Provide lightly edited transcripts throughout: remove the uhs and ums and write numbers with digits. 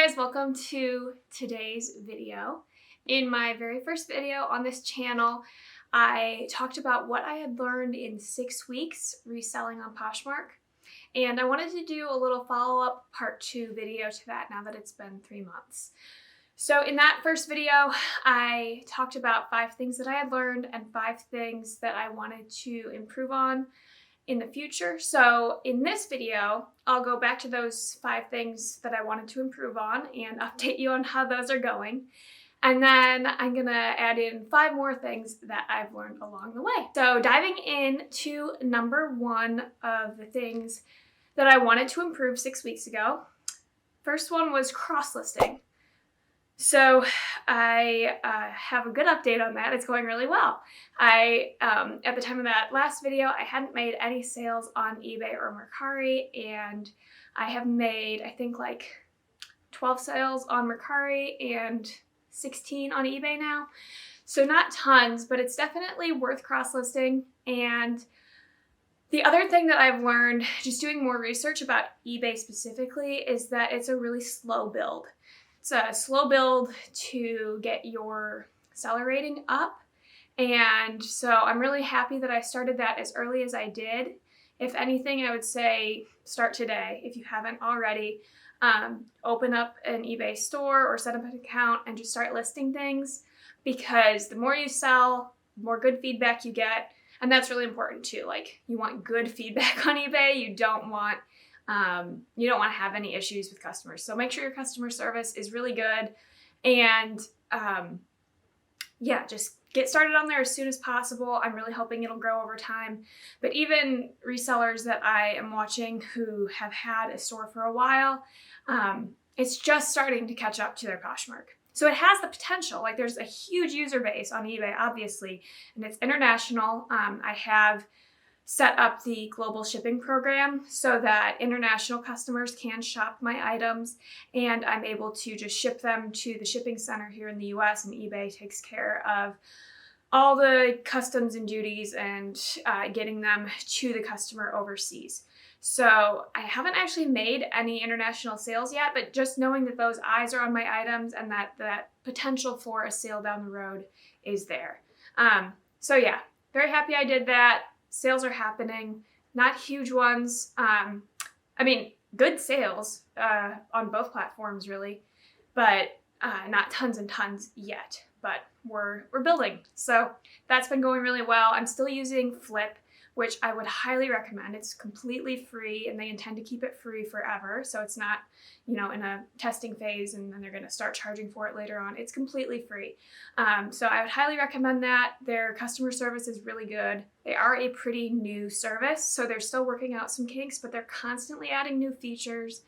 guys, welcome to today's video. In my very first video on this channel, I talked about what I had learned in 6 weeks reselling on Poshmark. And I wanted to do a little follow-up part 2 video to that now that it's been 3 months. So in that first video, I talked about 5 things that I had learned and 5 things that I wanted to improve on in the future. So in this video, I'll go back to those 5 things that I wanted to improve on and update you on how those are going. And then I'm gonna add in 5 more things that I've learned along the way. So diving into number 1 of the things that I wanted to improve 6 weeks ago. First one was cross-listing. So I have a good update on that. It's going really well. At the time of that last video, I hadn't made any sales on eBay or Mercari, and I have made, I think, like 12 sales on Mercari and 16 on eBay now. So not tons, but it's definitely worth cross-listing. And the other thing that I've learned, just doing more research about eBay specifically, is that it's a really slow build. It's a slow build to get your seller rating up. And so I'm really happy that I started that as early as I did. If anything, I would say start today if you haven't already. Open up an eBay store or set up an account and just start listing things, because the more you sell, the more good feedback you get. And that's really important too. Like, you want good feedback on eBay. You don't want to have any issues with customers. So make sure your customer service is really good, and just get started on there as soon as possible. I'm really hoping it'll grow over time. But even resellers that I am watching who have had a store for a while, it's just starting to catch up to their Poshmark. So it has the potential. Like, there's a huge user base on eBay, obviously, and it's international. I have set up the global shipping program so that international customers can shop my items, and I'm able to just ship them to the shipping center here in the US, and eBay takes care of all the customs and duties and getting them to the customer overseas. So I haven't actually made any international sales yet, but just knowing that those eyes are on my items and that potential for a sale down the road is there. So yeah, very happy I did that. Sales are happening, not huge ones. Good sales on both platforms really, but not tons and tons yet, but we're building. So that's been going really well. I'm still using Flip, which I would highly recommend. It's completely free, and they intend to keep it free forever. So it's not, in a testing phase and then they're going to start charging for it later on. It's completely free. So I would highly recommend that. Their customer service is really good. They are a pretty new service, so they're still working out some kinks, but they're constantly adding new features.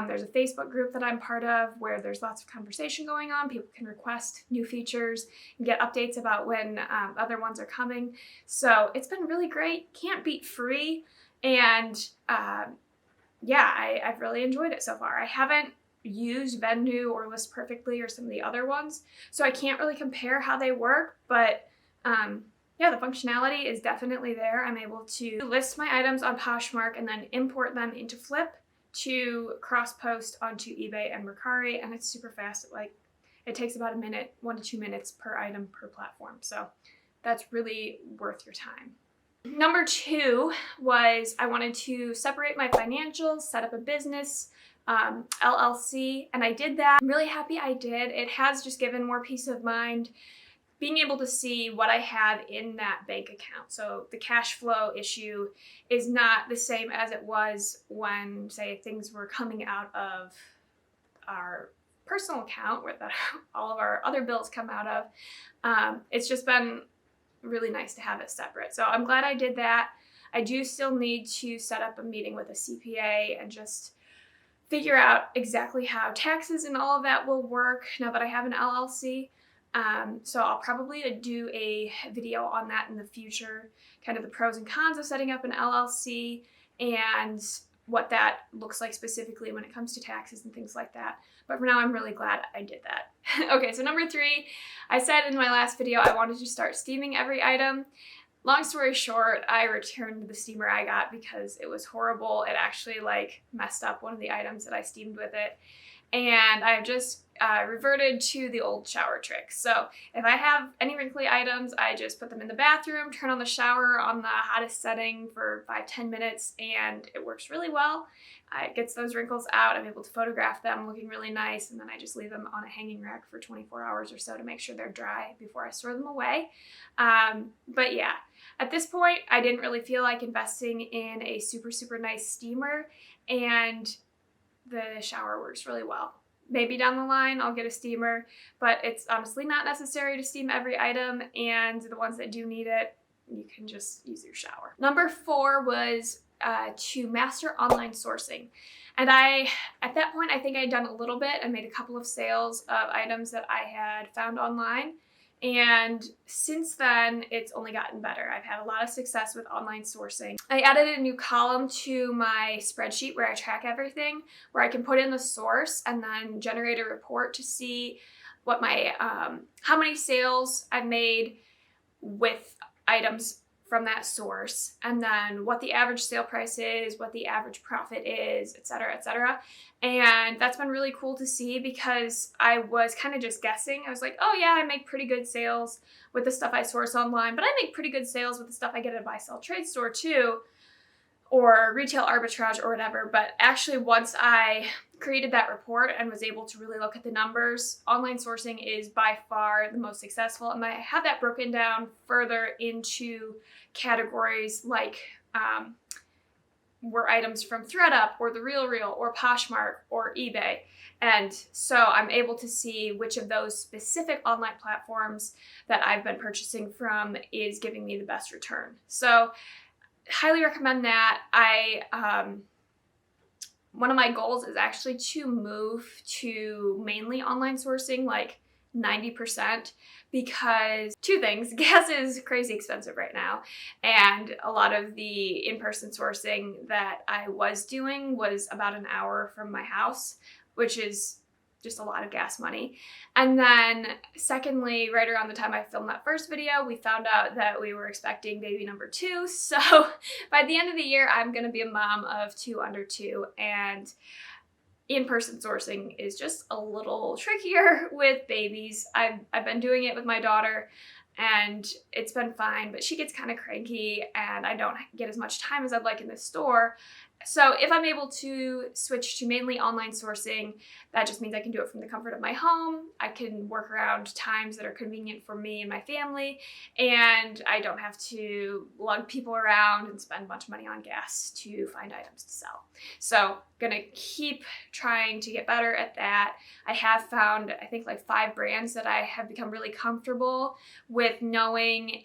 There's a Facebook group that I'm part of where there's lots of conversation going on. People can request new features and get updates about when other ones are coming. So it's been really great. Can't beat free. And I've really enjoyed it so far. I haven't used Vendu or List Perfectly or some of the other ones, so I can't really compare how they work, but the functionality is definitely there. I'm able to list my items on Poshmark and then import them into Flip to cross-post onto eBay and Mercari, and it's super fast. It takes about 1 to 2 minutes per item per platform, so that's really worth your time. Number 2 was I wanted to separate my financials, set up a business, LLC, and I did that. I'm really happy I did. It has just given more peace of mind, being able to see what I have in that bank account. So the cash flow issue is not the same as it was when, say, things were coming out of our personal account where all of our other bills come out of. It's just been really nice to have it separate. So I'm glad I did that. I do still need to set up a meeting with a CPA and just figure out exactly how taxes and all of that will work now that I have an LLC. So I'll probably do a video on that in the future, kind of the pros and cons of setting up an LLC and what that looks like specifically when it comes to taxes and things like that. But for now, I'm really glad I did that. Okay, so number 3, I said in my last video I wanted to start steaming every item. Long story short, I returned the steamer I got because it was horrible. It actually messed up one of the items that I steamed with it. and I've just reverted to the old shower trick. So if I have any wrinkly items, I just put them in the bathroom, turn on the shower on the hottest setting for 5-10 minutes, and it works really well. It gets those wrinkles out. I'm able to photograph them looking really nice, and then I just leave them on a hanging rack for 24 hours or so to make sure they're dry before I store them away. But yeah, at this point, I didn't really feel like investing in a super nice steamer, and the shower works really well. Maybe down the line I'll get a steamer, but it's honestly not necessary to steam every item, and the ones that do need it, you can just use your shower. Number 4 was to master online sourcing. And at that point, I think I'd done a little bit. I made a couple of sales of items that I had found online. And since then, it's only gotten better. I've had a lot of success with online sourcing. I added a new column to my spreadsheet where I track everything, where I can put in the source and then generate a report to see what my, how many sales I've made with items from that source, and then what the average sale price is, what the average profit is, et cetera, et cetera. And that's been really cool to see because I was kind of just guessing. I was like, oh yeah, I make pretty good sales with the stuff I source online, but I make pretty good sales with the stuff I get at a buy-sell trade store too, or retail arbitrage or whatever. But actually, once I created that report and was able to really look at the numbers, online sourcing is by far the most successful. And I have that broken down further into categories like were items from ThreadUp or The RealReal or Poshmark or eBay. And so I'm able to see which of those specific online platforms that I've been purchasing from is giving me the best return. So highly recommend that. One of my goals is actually to move to mainly online sourcing, like 90%, because 2 things. Gas is crazy expensive right now, and a lot of the in-person sourcing that I was doing was about an hour from my house, which is just a lot of gas money. And then secondly, right around the time I filmed that first video, we found out that we were expecting baby number 2. So by the end of the year, I'm going to be a mom of 2 under 2, and in-person sourcing is just a little trickier with babies. I've been doing it with my daughter, and it's been fine, but she gets kind of cranky, and I don't get as much time as I'd like in the store. So if I'm able to switch to mainly online sourcing, that just means I can do it from the comfort of my home. I can work around times that are convenient for me and my family, and I don't have to lug people around and spend a bunch of money on gas to find items to sell. So gonna keep trying to get better at that. I have found, I think, like 5 brands that I have become really comfortable with knowing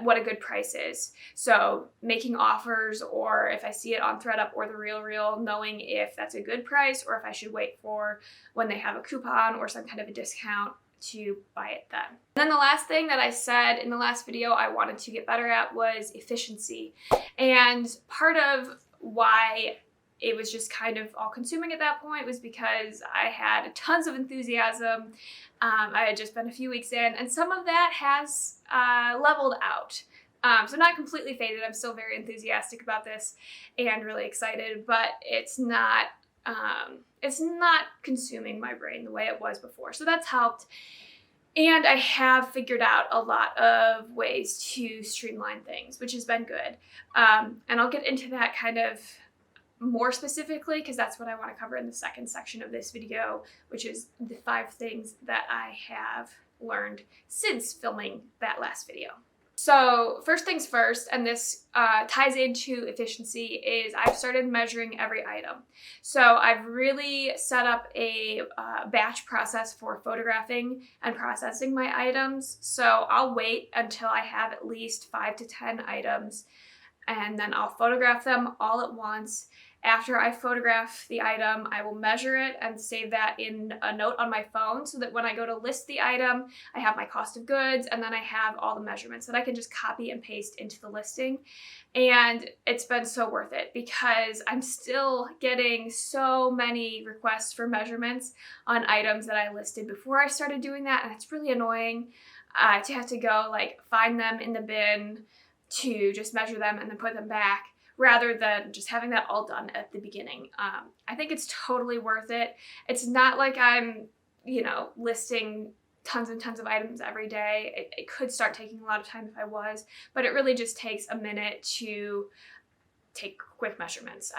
what a good price is. So making offers, or if I see it on ThreadUp or The RealReal, knowing if that's a good price or if I should wait for when they have a coupon or some kind of a discount to buy it then. And then the last thing that I said in the last video I wanted to get better at was efficiency. And part of why it was just kind of all consuming at that point was because I had tons of enthusiasm. I had just been a few weeks in, and some of that has leveled out. So not completely faded. I'm still very enthusiastic about this and really excited, but it's not consuming my brain the way it was before. So that's helped. And I have figured out a lot of ways to streamline things, which has been good. And I'll get into that kind of more specifically, because that's what I want to cover in the second section of this video, which is the 5 things that I have learned since filming that last video. So first things first, and this ties into efficiency, is I've started measuring every item. So I've really set up a batch process for photographing and processing my items. So I'll wait until I have at least 5 to 10 items, and then I'll photograph them all at once. After I photograph the item, I will measure it and save that in a note on my phone so that when I go to list the item, I have my cost of goods, and then I have all the measurements that I can just copy and paste into the listing. And it's been so worth it because I'm still getting so many requests for measurements on items that I listed before I started doing that, and it's really annoying to have to go like find them in the bin to just measure them and then put them back, rather than just having that all done at the beginning. I think it's totally worth it. It's not like I'm, listing tons and tons of items every day. It could start taking a lot of time if I was, but it really just takes a minute to take quick measurements.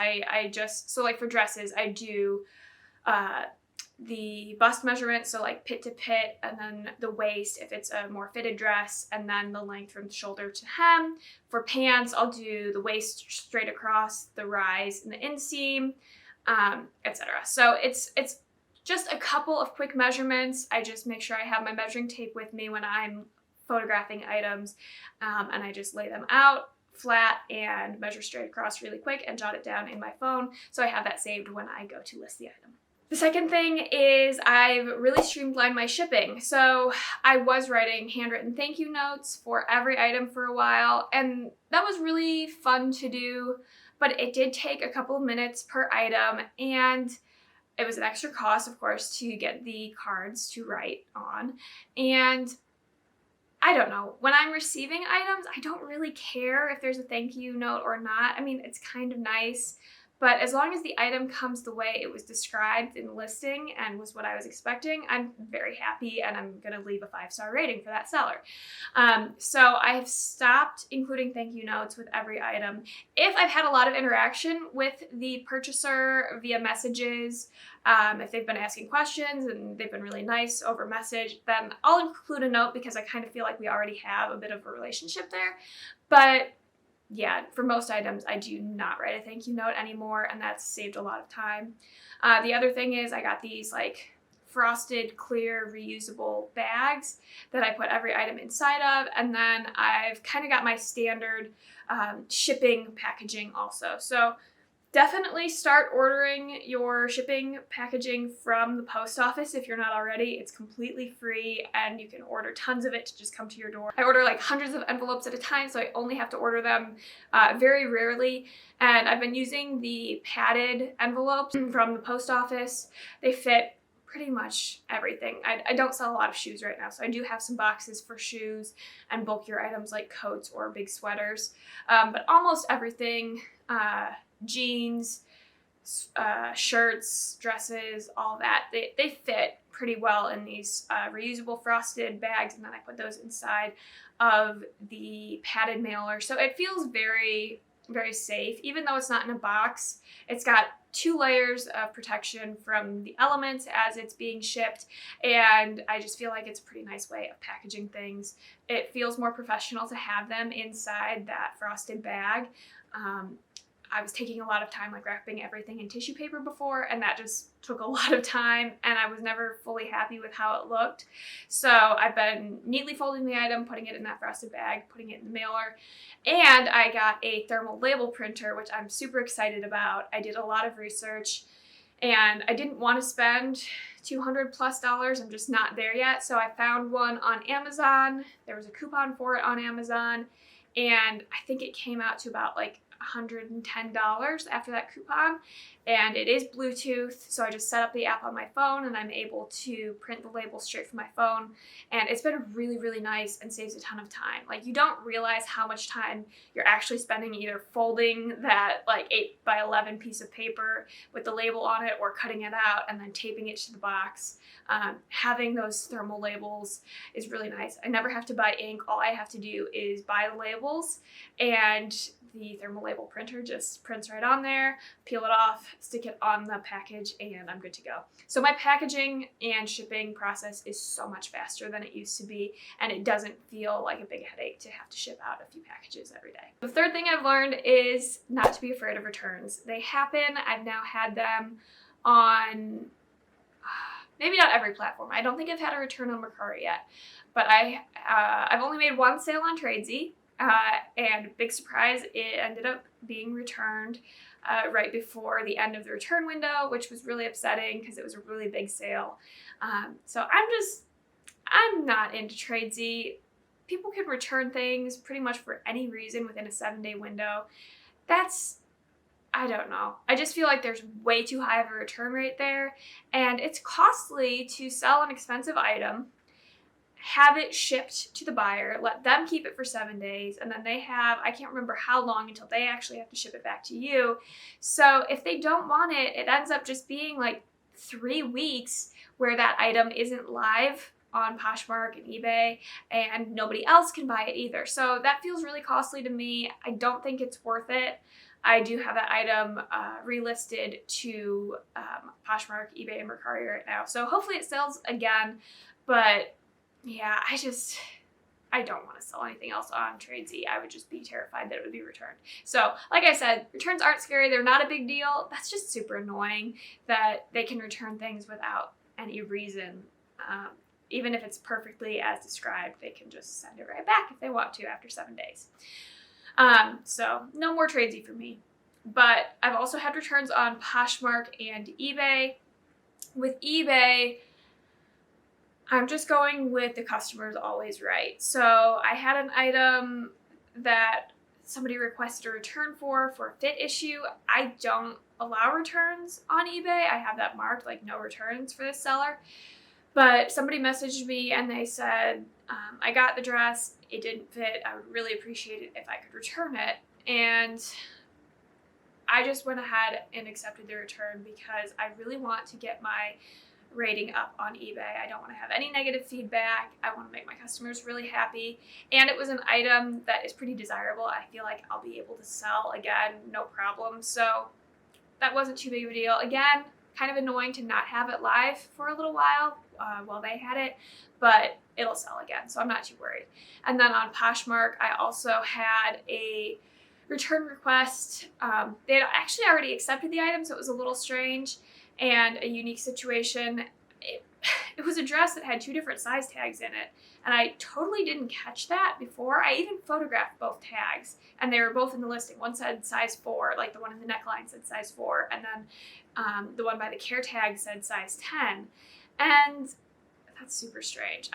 So like for dresses, I do the bust measurement, so like pit to pit, and then the waist if it's a more fitted dress, and then the length from shoulder to hem. For pants, I'll do the waist straight across, the rise and the inseam, etc. So it's just a couple of quick measurements. I just make sure I have my measuring tape with me when I'm photographing items, and I just lay them out flat and measure straight across really quick and jot it down in my phone so I have that saved when I go to list the item. The second thing is I've really streamlined my shipping. So I was writing handwritten thank you notes for every item for a while, and that was really fun to do, but it did take a couple of minutes per item, and it was an extra cost, of course, to get the cards to write on. And I don't know, when I'm receiving items, I don't really care if there's a thank you note or not. I mean, it's kind of nice, but as long as the item comes the way it was described in the listing and was what I was expecting, I'm very happy, and I'm going to leave a 5-star rating for that seller. So I have stopped including thank you notes with every item. If I've had a lot of interaction with the purchaser via messages, if they've been asking questions and they've been really nice over message, then I'll include a note because I kind of feel like we already have a bit of a relationship there. But yeah, for most items, I do not write a thank you note anymore, and that's saved a lot of time. The other thing is I got these like frosted clear reusable bags that I put every item inside of, and then I've kind of got my standard shipping packaging also. So definitely start ordering your shipping packaging from the post office if you're not already. It's completely free, and you can order tons of it to just come to your door. I order like hundreds of envelopes at a time, so I only have to order them very rarely. And I've been using the padded envelopes from the post office. They fit pretty much everything. I don't sell a lot of shoes right now, so I do have some boxes for shoes and bulkier items like coats or big sweaters. But almost everything, jeans, shirts, dresses, all that, they fit pretty well in these reusable frosted bags, and then I put those inside of the padded mailer. So it feels very, very safe. Even though it's not in a box, it's got 2 layers of protection from the elements as it's being shipped, and I just feel like it's a pretty nice way of packaging things. It feels more professional to have them inside that frosted bag. I was taking a lot of time like wrapping everything in tissue paper before, and that just took a lot of time, and I was never fully happy with how it looked. So I've been neatly folding the item, putting it in that frosted bag, putting it in the mailer, and I got a thermal label printer, which I'm super excited about. I did a lot of research, and I didn't want to spend $200+ I'm just not there yet. So I found one on Amazon. There was a coupon for it on Amazon, and I think it came out to about like $110 after that coupon, and it is Bluetooth, so I just set up the app on my phone and I'm able to print the label straight from my phone, and it's been really, really nice and saves a ton of time. Like, you don't realize how much time you're actually spending either folding that like 8x11 piece of paper with the label on it, or cutting it out and then taping it to the box. Having those thermal labels is really nice. I never have to buy ink. All I have to do is buy the labels, and the thermal label printer just prints right on there, peel it off, stick it on the package, and I'm good to go. So my packaging and shipping process is so much faster than it used to be, and it doesn't feel like a big headache to have to ship out a few packages every day. The third thing I've learned is not to be afraid of returns. They happen. I've now had them on maybe not every platform. I don't think I've had a return on Mercari yet, but I've only made one sale on Tradesy. And big surprise, it ended up being returned right before the end of the return window, which was really upsetting because it was a really big sale. So I'm not into Tradesy. People can return things pretty much for any reason within a 7-day window. I don't know. I just feel like there's way too high of a return rate there, and it's costly to sell an expensive item have it shipped to the buyer, let them keep it for 7 days, and then they have, I can't remember how long until they actually have to ship it back to you. So if they don't want it, it ends up just being like 3 weeks where that item isn't live on Poshmark and eBay, and nobody else can buy it either. So that feels really costly to me. I don't think it's worth it. I do have that item relisted to Poshmark, eBay, and Mercari right now. So hopefully it sells again, but yeah, I don't want to sell anything else on Tradesy. I would just be terrified that it would be returned. So like I said, returns aren't scary. They're not a big deal. That's just super annoying that they can return things without any reason. Even if it's perfectly as described, they can just send it right back if they want to after 7 days. So no more Tradesy for me. But I've also had returns on Poshmark and eBay. With eBay, I'm just going with the customer's always right. So I had an item that somebody requested a return for a fit issue. I don't allow returns on eBay. I have that marked like no returns for this seller. But somebody messaged me and they said, I got the dress, it didn't fit. I would really appreciate it if I could return it. And I just went ahead and accepted the return because I really want to get my rating up on eBay. I don't want to have any negative feedback. I want to make my customers really happy. And it was an item that is pretty desirable. I feel like I'll be able to sell again, no problem. So that wasn't too big of a deal. Again, kind of annoying to not have it live for a little while they had it, but it'll sell again, so I'm not too worried. And then on Poshmark, I also had a return request. They had actually already accepted the item, so it was a little strange and a unique situation. It was a dress that had 2 different size tags in it, and I totally didn't catch that before. I even photographed both tags, and they were both in the listing. One said size 4, like the one in the neckline said size 4, and then the one by the care tag said size 10. And that's super strange.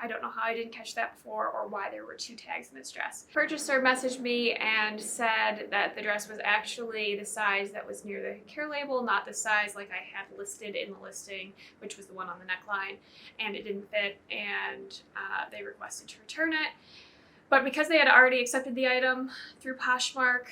I don't know how I didn't catch that before or why there were 2 tags in this dress. Purchaser messaged me and said that the dress was actually the size that was near the care label, not the size like I had listed in the listing, which was the one on the neckline, and it didn't fit, and they requested to return it. But because they had already accepted the item through Poshmark,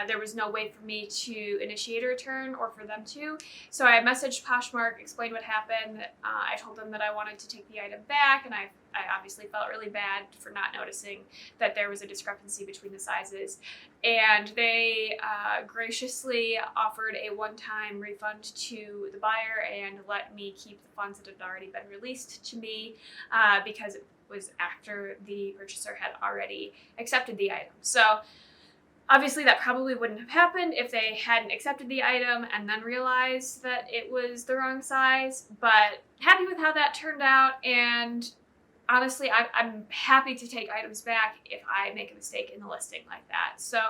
there was no way for me to initiate a return or for them to. So I messaged Poshmark, explained what happened. I told them that I wanted to take the item back, and I obviously felt really bad for not noticing that there was a discrepancy between the sizes. And they graciously offered a one-time refund to the buyer and let me keep the funds that had already been released to me because it was after the purchaser had already accepted the item. So obviously that probably wouldn't have happened if they hadn't accepted the item and then realized that it was the wrong size, but happy with how that turned out. And honestly, I'm happy to take items back if I make a mistake in the listing like that. So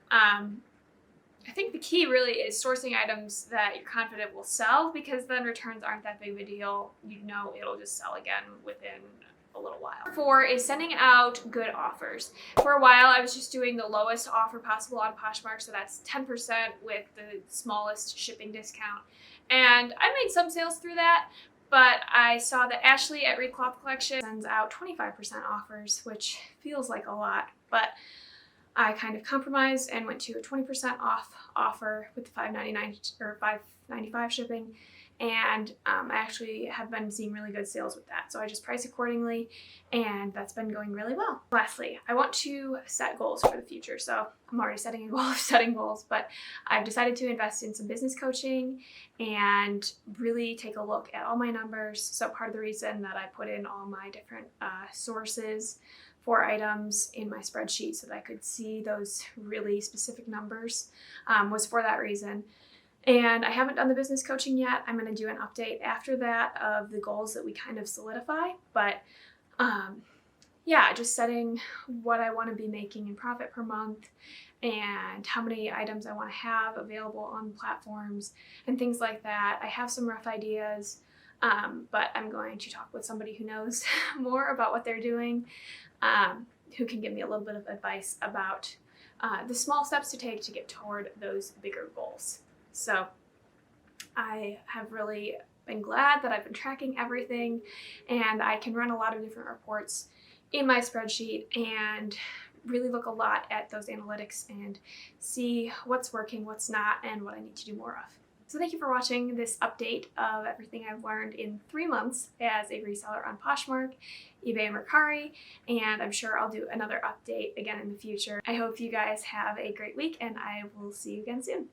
I think the key really is sourcing items that you're confident will sell, because then returns aren't that big of a deal. You know it'll just sell again within a little while. 4 is sending out good offers. For a while, I was just doing the lowest offer possible on Poshmark, so that's 10% with the smallest shipping discount. And I made some sales through that, but I saw that Ashley at Recloth Collection sends out 25% offers, which feels like a lot, but I kind of compromised and went to a 20% off offer with the $5.99 or $5.95 shipping. And I actually have been seeing really good sales with that. So I just price accordingly, and that's been going really well. Lastly, I want to set goals for the future. So I'm already setting a goal of setting goals, but I've decided to invest in some business coaching and really take a look at all my numbers. So part of the reason that I put in all my different sources for items in my spreadsheet so that I could see those really specific numbers was for that reason. And I haven't done the business coaching yet. I'm going to do an update after that of the goals that we kind of solidify. But yeah, just setting what I want to be making in profit per month and how many items I want to have available on platforms and things like that. I have some rough ideas, but I'm going to talk with somebody who knows more about what they're doing, who can give me a little bit of advice about the small steps to take to get toward those bigger goals. So I have really been glad that I've been tracking everything, and I can run a lot of different reports in my spreadsheet and really look a lot at those analytics and see what's working, what's not, and what I need to do more of. So thank you for watching this update of everything I've learned in 3 months as a reseller on Poshmark, eBay, and Mercari, and I'm sure I'll do another update again in the future. I hope you guys have a great week, and I will see you again soon.